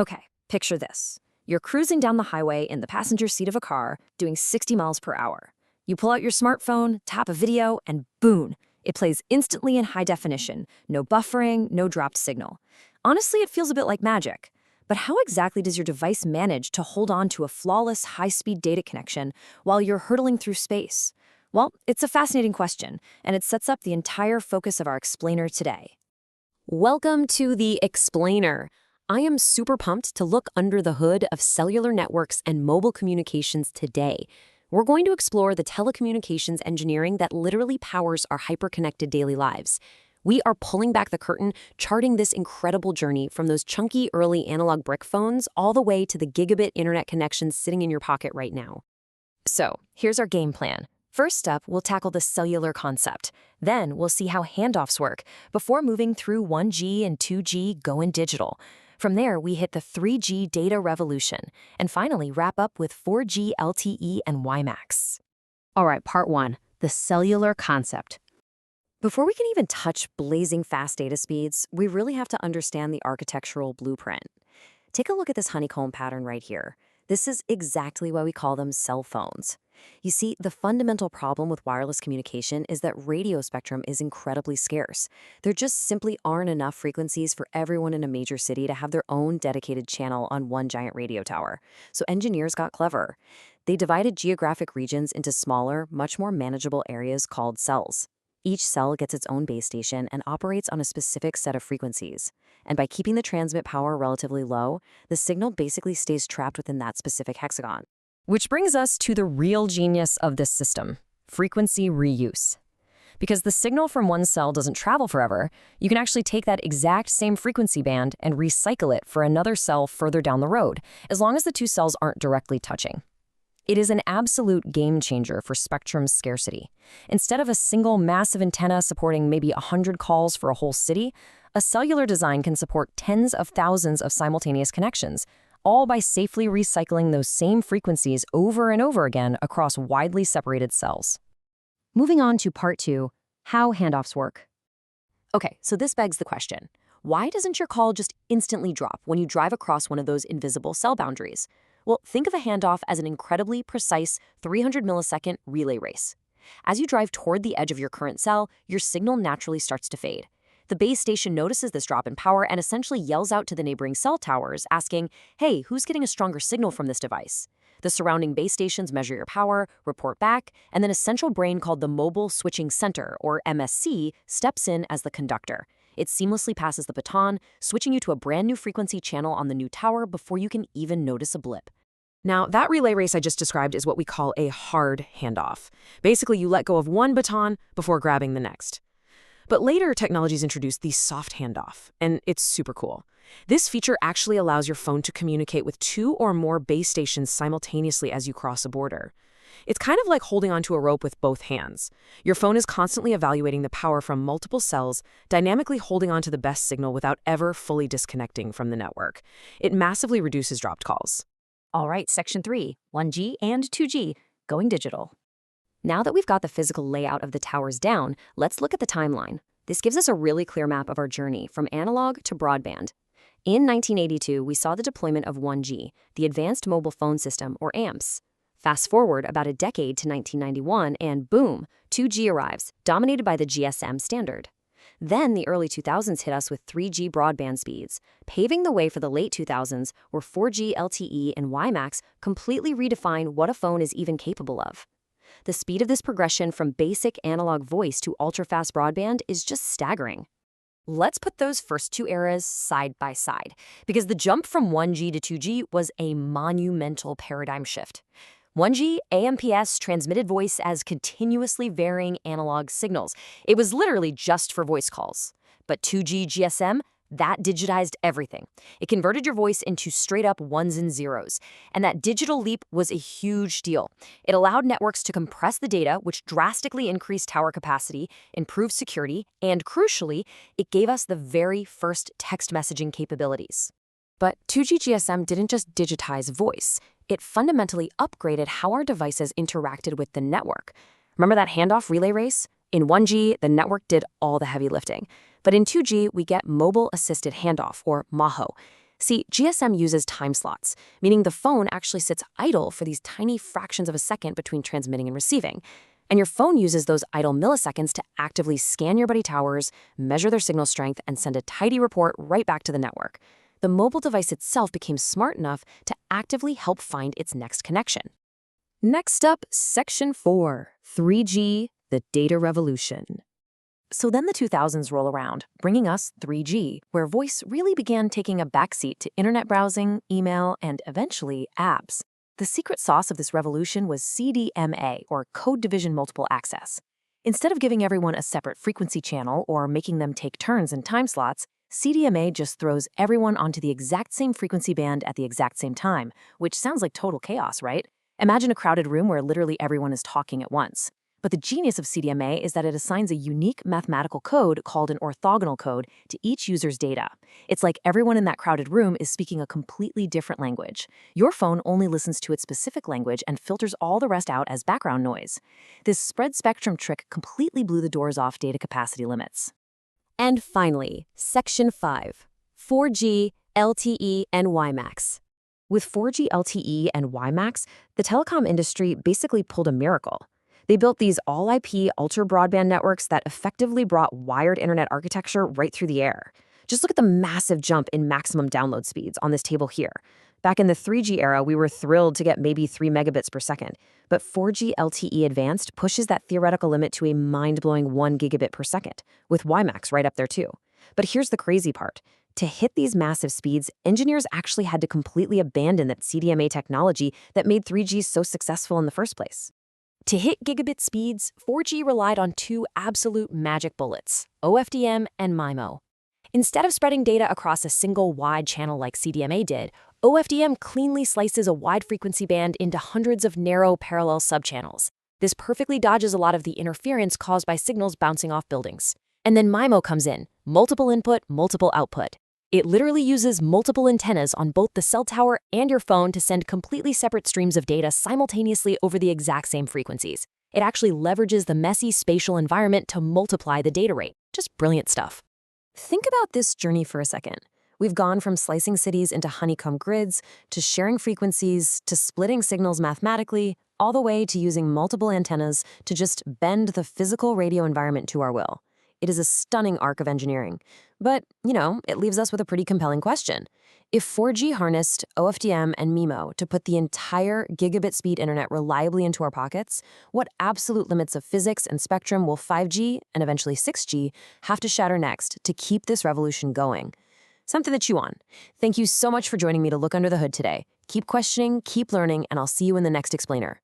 Okay, picture this. You're cruising down the highway in the passenger seat of a car, doing 60 miles per hour. You pull out your smartphone, tap a video, and boom, it plays instantly in high definition. No buffering, no dropped signal. Honestly, it feels a bit like magic. But how exactly does your device manage to hold on to a flawless high-speed data connection while you're hurtling through space? Well, it's a fascinating question, and it sets up the entire focus of our explainer today. Welcome to the Explainer. I am super pumped to look under the hood of cellular networks and mobile communications today. We're going to explore the telecommunications engineering that literally powers our hyper-connected daily lives. We are pulling back the curtain, charting this incredible journey from those chunky early analog brick phones all the way to the gigabit internet connections sitting in your pocket right now. So, here's our game plan. First up, we'll tackle the cellular concept. Then, we'll see how handoffs work before moving through 1G and 2G going digital. From there, we hit the 3G data revolution, and finally wrap up with 4G LTE and WiMAX. All right, part one, the cellular concept. Before we can even touch blazing fast data speeds, we really have to understand the architectural blueprint. Take a look at this honeycomb pattern right here. This is exactly why we call them cell phones. You see, the fundamental problem with wireless communication is that radio spectrum is incredibly scarce. There just simply aren't enough frequencies for everyone in a major city to have their own dedicated channel on one giant radio tower. So engineers got clever. They divided geographic regions into smaller, much more manageable areas called cells. Each cell gets its own base station and operates on a specific set of frequencies. And by keeping the transmit power relatively low, the signal basically stays trapped within that specific hexagon. Which brings us to the real genius of this system, frequency reuse. Because the signal from one cell doesn't travel forever, you can actually take that exact same frequency band and recycle it for another cell further down the road, as long as the two cells aren't directly touching. It is an absolute game changer for spectrum scarcity. Instead of a single massive antenna supporting maybe 100 calls for a whole city, a cellular design can support tens of thousands of simultaneous connections, all by safely recycling those same frequencies over and over again across widely separated cells. Moving on to part two, how handoffs work. Okay, so this begs the question, why doesn't your call just instantly drop when you drive across one of those invisible cell boundaries? Well, think of a handoff as an incredibly precise 300 millisecond relay race. As you drive toward the edge of your current cell, your signal naturally starts to fade. The base station notices this drop in power and essentially yells out to the neighboring cell towers, asking, hey, who's getting a stronger signal from this device? The surrounding base stations measure your power, report back, and then a central brain called the Mobile Switching Center, or MSC, steps in as the conductor. It seamlessly passes the baton, switching you to a brand new frequency channel on the new tower before you can even notice a blip. Now, that relay race I just described is what we call a hard handoff. Basically, you let go of one baton before grabbing the next. But later, technologies introduced the soft handoff, and it's super cool. This feature actually allows your phone to communicate with two or more base stations simultaneously as you cross a border. It's kind of like holding onto a rope with both hands. Your phone is constantly evaluating the power from multiple cells, dynamically holding onto the best signal without ever fully disconnecting from the network. It massively reduces dropped calls. All right, section 3, 1G and 2G, going digital. Now that we've got the physical layout of the towers down, let's look at the timeline. This gives us a really clear map of our journey from analog to broadband. In 1982, we saw the deployment of 1G, the Advanced Mobile Phone System, or AMPS. Fast forward about a decade to 1991, and boom, 2G arrives, dominated by the GSM standard. Then the early 2000s hit us with 3G broadband speeds, paving the way for the late 2000s, where 4G LTE and WiMAX completely redefine what a phone is even capable of. The speed of this progression from basic analog voice to ultra-fast broadband is just staggering. Let's put those first two eras side by side, because the jump from 1G to 2G was a monumental paradigm shift. 1G AMPS transmitted voice as continuously varying analog signals. It was literally just for voice calls. But 2G GSM, that digitized everything. It converted your voice into straight-up ones and zeros. And that digital leap was a huge deal. It allowed networks to compress the data, which drastically increased tower capacity, improved security, and crucially, it gave us the very first text messaging capabilities. But 2G GSM didn't just digitize voice. It fundamentally upgraded how our devices interacted with the network. Remember that handoff relay race? In 1G, the network did all the heavy lifting. But in 2G, we get mobile assisted handoff, or MAHO. See, GSM uses time slots, meaning the phone actually sits idle for these tiny fractions of a second between transmitting and receiving. And your phone uses those idle milliseconds to actively scan your buddy towers, measure their signal strength, and send a tidy report right back to the network. The mobile device itself became smart enough to actively help find its next connection. Next up, Section 4, 3G, the data revolution. So then the 2000s roll around, bringing us 3G, where voice really began taking a backseat to internet browsing, email, and eventually apps. The secret sauce of this revolution was CDMA, or Code Division Multiple Access. Instead of giving everyone a separate frequency channel or making them take turns in time slots, CDMA just throws everyone onto the exact same frequency band at the exact same time, which sounds like total chaos, right? Imagine a crowded room where literally everyone is talking at once. But the genius of CDMA is that it assigns a unique mathematical code called an orthogonal code to each user's data. It's like everyone in that crowded room is speaking a completely different language. Your phone only listens to its specific language and filters all the rest out as background noise. This spread spectrum trick completely blew the doors off data capacity limits. And finally, Section 5, 4G, LTE, and WiMAX. With 4G LTE and WiMAX, the telecom industry basically pulled a miracle. They built these all-IP ultra-broadband networks that effectively brought wired internet architecture right through the air. Just look at the massive jump in maximum download speeds on this table here. Back in the 3G era, we were thrilled to get maybe 3 megabits per second. But 4G LTE Advanced pushes that theoretical limit to a mind-blowing 1 gigabit per second, with WiMAX right up there too. But here's the crazy part. To hit these massive speeds, engineers actually had to completely abandon that CDMA technology that made 3G so successful in the first place. To hit gigabit speeds, 4G relied on two absolute magic bullets, OFDM and MIMO. Instead of spreading data across a single wide channel like CDMA did, OFDM cleanly slices a wide frequency band into hundreds of narrow parallel subchannels. This perfectly dodges a lot of the interference caused by signals bouncing off buildings. And then MIMO comes in, multiple input, multiple output. It literally uses multiple antennas on both the cell tower and your phone to send completely separate streams of data simultaneously over the exact same frequencies. It actually leverages the messy spatial environment to multiply the data rate. Just brilliant stuff. Think about this journey for a second. We've gone from slicing cities into honeycomb grids, to sharing frequencies, to splitting signals mathematically, all the way to using multiple antennas to just bend the physical radio environment to our will. It is a stunning arc of engineering. But, it leaves us with a pretty compelling question. If 4G harnessed OFDM and MIMO to put the entire gigabit speed internet reliably into our pockets, what absolute limits of physics and spectrum will 5G and eventually 6G have to shatter next to keep this revolution going? Something to chew on. Thank you so much for joining me to look under the hood today. Keep questioning, keep learning, and I'll see you in the next explainer.